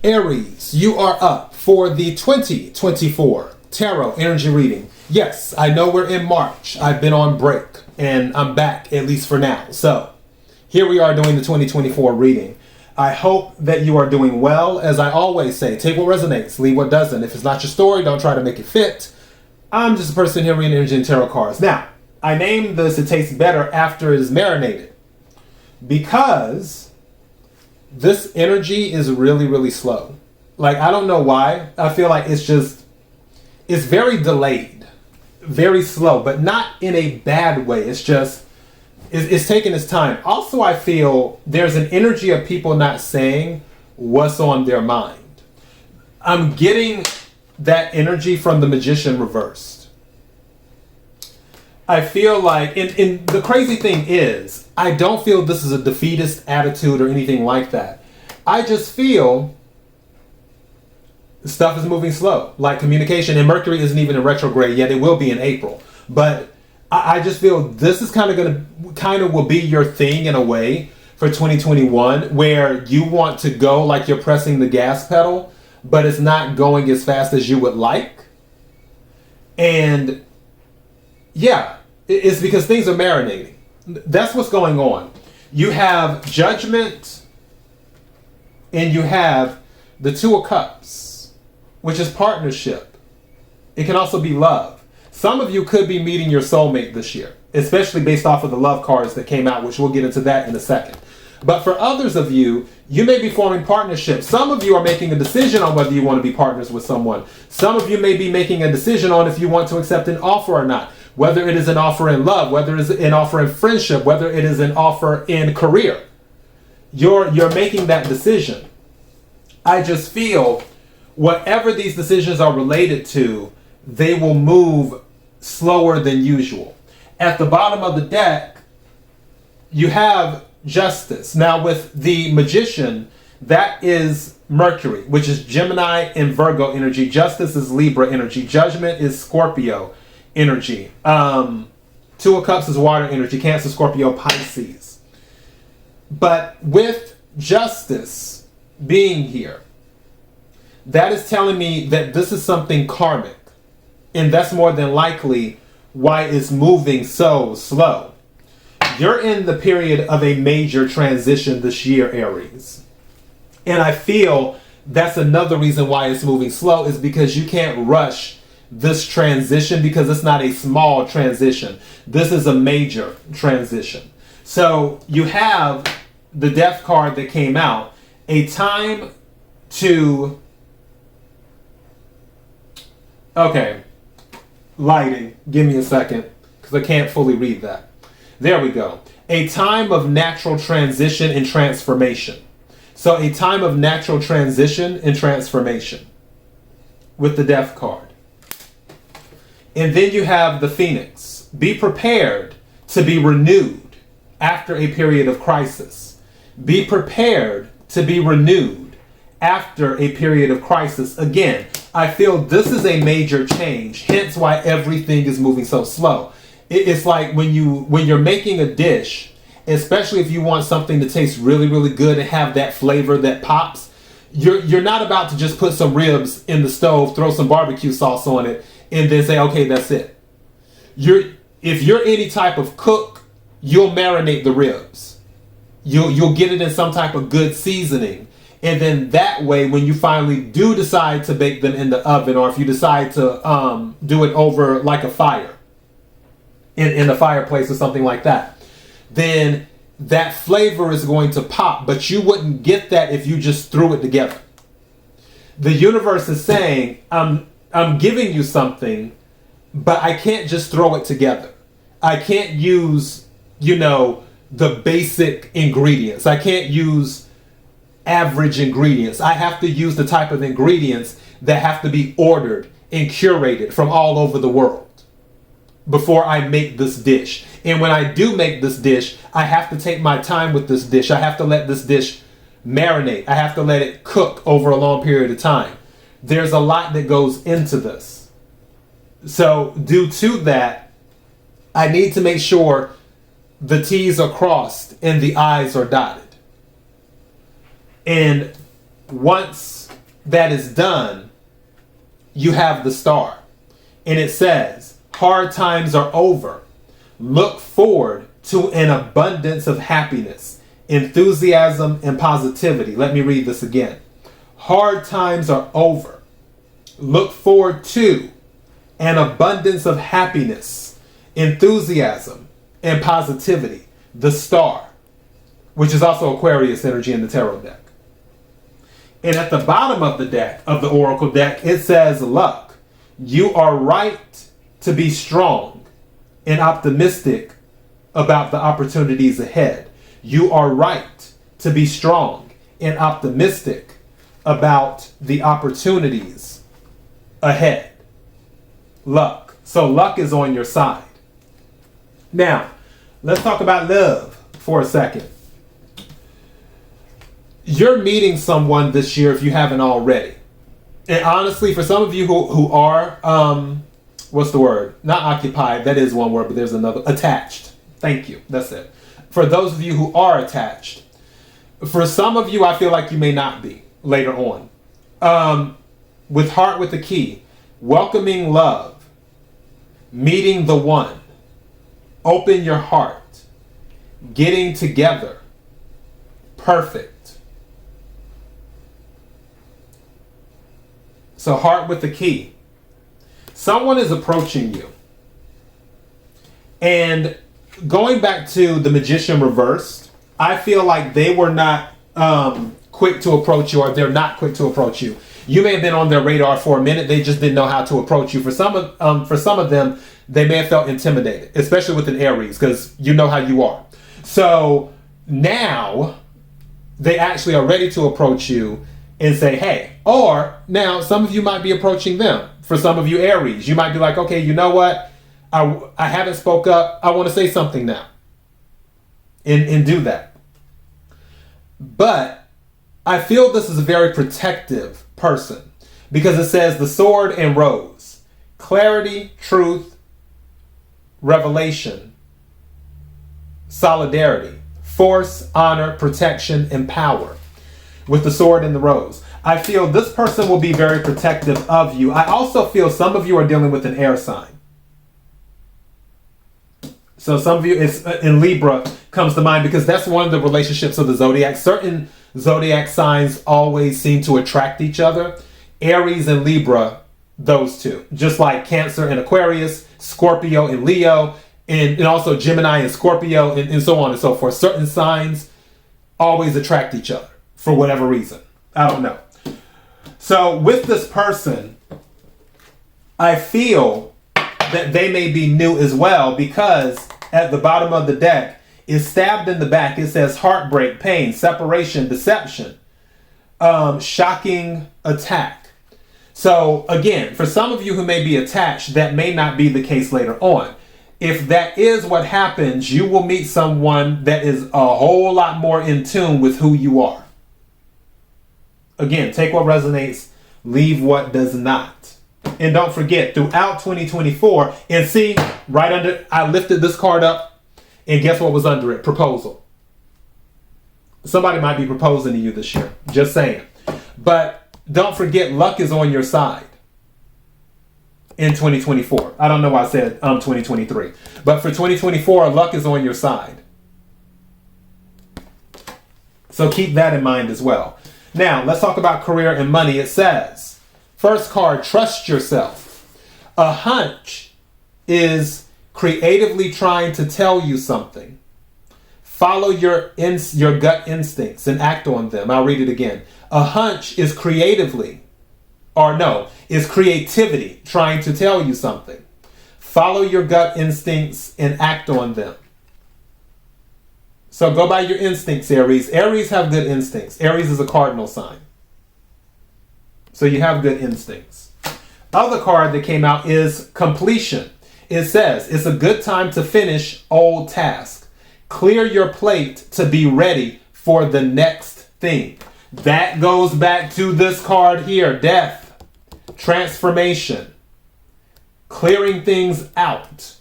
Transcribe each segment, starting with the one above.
Aries, you are up for the 2024 Tarot Energy Reading. Yes, I know we're in March. I've been on break and I'm back, at least for now. So here we are doing the 2024 reading. I hope that you are doing well. As I always say, take what resonates, leave what doesn't. If it's not your story, don't try to make it fit. I'm just a person here reading energy and tarot cards. Now, I named this It Tastes Better After It Is Marinated because this energy is really, really slow. Like, I don't know why. I feel like it's very delayed, very slow, but not in a bad way. It's taking its time. Also, I feel there's an energy of people not saying what's on their mind. I'm getting that energy from the Magician reversed. I feel like, and the crazy thing is, I don't feel this is a defeatist attitude or anything like that. I just feel stuff is moving slow, like communication, and Mercury isn't even in retrograde yet. It will be in April. But I just feel this is kind of will be your thing in a way for 2021, where you want to go like you're pressing the gas pedal, but it's not going as fast as you would like. And yeah, it's because things are marinating. That's what's going on. You have Judgment and you have the Two of Cups, which is partnership. It can also be love. Some of you could be meeting your soulmate this year, especially based off of the love cards that came out, which we'll get into that in a second. But for others of you, you may be forming partnerships. Some of you are making a decision on whether you want to be partners with someone. Some of you may be making a decision on if you want to accept an offer or not. Whether it is an offer in love, whether it is an offer in friendship, whether it is an offer in career. You're making that decision. I just feel whatever these decisions are related to, they will move slower than usual. At the bottom of the deck, you have Justice. Now with the Magician, that is Mercury, which is Gemini and Virgo energy. Justice is Libra energy. Judgment is Scorpio energy. Two of Cups is water energy. Cancer, Scorpio, Pisces. But with Justice being here, that is telling me that this is something karmic. And that's more than likely why it's moving so slow. You're in the period of a major transition this year, Aries. And I feel that's another reason why it's moving slow, is because you can't rush this transition, because it's not a small transition. This is a major transition. So you have the Death card that came out, a time to... Okay, lighting. Give me a second, because I can't fully read that. There we go. A time of natural transition and transformation. So a time of natural transition and transformation with the Death card. And then you have the Phoenix. Be prepared to be renewed after a period of crisis. Be prepared to be renewed after a period of crisis. Again, I feel this is a major change, hence why everything is moving so slow. It's like when you're making a dish, especially if you want something to taste really, really good and have that flavor that pops, you're not about to just put some ribs in the stove, throw some barbecue sauce on it, and then say, okay, that's it. If you're any type of cook, you'll marinate the ribs. You'll get it in some type of good seasoning. And then that way, when you finally do decide to bake them in the oven, or if you decide to do it over like a fire, in the fireplace or something like that, then that flavor is going to pop, but you wouldn't get that if you just threw it together. The universe is saying, I'm giving you something, but I can't just throw it together. I can't use, the basic ingredients. I can't use average ingredients. I have to use the type of ingredients that have to be ordered and curated from all over the world before I make this dish. And when I do make this dish, I have to take my time with this dish. I have to let this dish marinate. I have to let it cook over a long period of time. There's a lot that goes into this. So due to that, I need to make sure the T's are crossed and the I's are dotted. And once that is done, you have the star. And it says, hard times are over. Look forward to an abundance of happiness, enthusiasm, and positivity. Let me read this again. Hard times are over. Look forward to an abundance of happiness, enthusiasm, and positivity. The star, which is also Aquarius energy in the tarot deck. And at the bottom of the deck, of the oracle deck, it says luck. You are right to be strong and optimistic about the opportunities ahead. You are right to be strong and optimistic about the opportunities ahead. Luck. So luck is on your side. Now, let's talk about love for a second. You're meeting someone this year if you haven't already. And honestly, for some of you who are, what's the word? Not occupied, that is one word, but there's another. Attached. Thank you. That's it. For those of you who are attached, for some of you, I feel like you may not be later on. With Heart with the Key, welcoming love, meeting the one, open your heart, getting together, perfect. So Heart with the Key. Someone is approaching you. And going back to the Magician reversed, I feel like they were not quick to approach you, or they're not quick to approach you. You may have been on their radar for a minute. They just didn't know how to approach you. For some of them, they may have felt intimidated, especially with an Aries, because you know how you are. So now they actually are ready to approach you and say, hey. Or now some of you might be approaching them. For some of you Aries, you might be like, okay, you know what? I haven't spoke up. I want to say something now. And do that. But I feel this is a very protective person, because it says the sword and rose. Clarity, truth, revelation, solidarity, force, honor, protection, and power. With the sword and the rose. I feel this person will be very protective of you. I also feel some of you are dealing with an air sign. So some of you, it's in Libra comes to mind, because that's one of the relationships of the Zodiac. Certain Zodiac signs always seem to attract each other. Aries and Libra, those two. Just like Cancer and Aquarius, Scorpio and Leo, and also Gemini and Scorpio, and so on and so forth. Certain signs always attract each other for whatever reason. I don't know. So with this person, I feel that they may be new as well, because at the bottom of the deck is stabbed in the back. It says heartbreak, pain, separation, deception, shocking attack. So again, for some of you who may be attached, that may not be the case later on. If that is what happens, you will meet someone that is a whole lot more in tune with who you are. Again, take what resonates, leave what does not. And don't forget, throughout 2024, and see, right under, I lifted this card up, and guess what was under it? Proposal. Somebody might be proposing to you this year. Just saying. But don't forget, luck is on your side in 2024. I don't know why I said 2023. But for 2024, luck is on your side. So keep that in mind as well. Now, let's talk about career and money. It says, first card, trust yourself. A hunch is creatively trying to tell you something. Follow your gut instincts and act on them. I'll read it again. A hunch is creativity trying to tell you something. Follow your gut instincts and act on them. So go by your instincts, Aries. Aries have good instincts. Aries is a cardinal sign. So you have good instincts. Other card that came out is completion. It says, it's a good time to finish old tasks. Clear your plate to be ready for the next thing. That goes back to this card here. Death. Transformation. Clearing things out.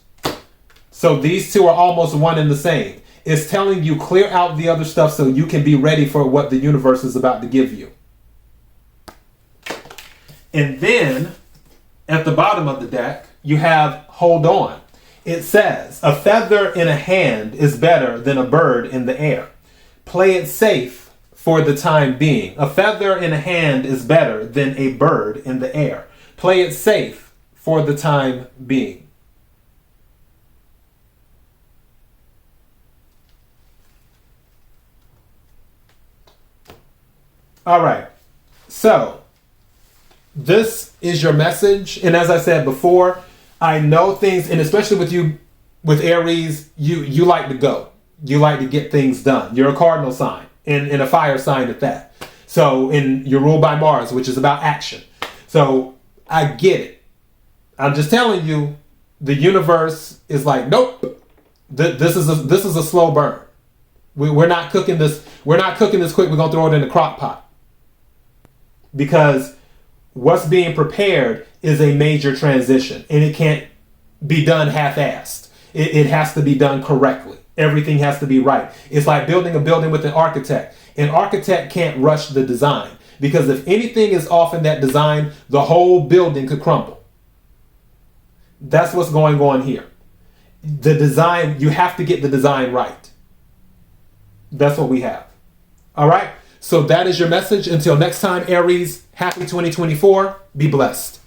So these two are almost one and the same. It's telling you clear out the other stuff so you can be ready for what the universe is about to give you. And then at the bottom of the deck, you have hold on. It says, a feather in a hand is better than a bird in the air. Play it safe for the time being. A feather in a hand is better than a bird in the air. Play it safe for the time being. All right. So this is your message. And as I said before, I know things, and especially with you, with Aries, you like to go. You like to get things done. You're a cardinal sign and a fire sign at that. So, and you're ruled by Mars, which is about action. So I get it. I'm just telling you, the universe is like, nope. This is a slow burn. We're not cooking this. We're not cooking this quick. We're gonna throw it in the crock pot. Because what's being prepared is a major transition, and it can't be done half-assed. It has to be done correctly. Everything has to be right. It's like building a building with an architect. An architect can't rush the design, because if anything is off in that design, the whole building could crumble. That's what's going on here. The design, you have to get the design right. That's what we have. All right? So that is your message. Until next time, Aries, happy 2024. Be blessed.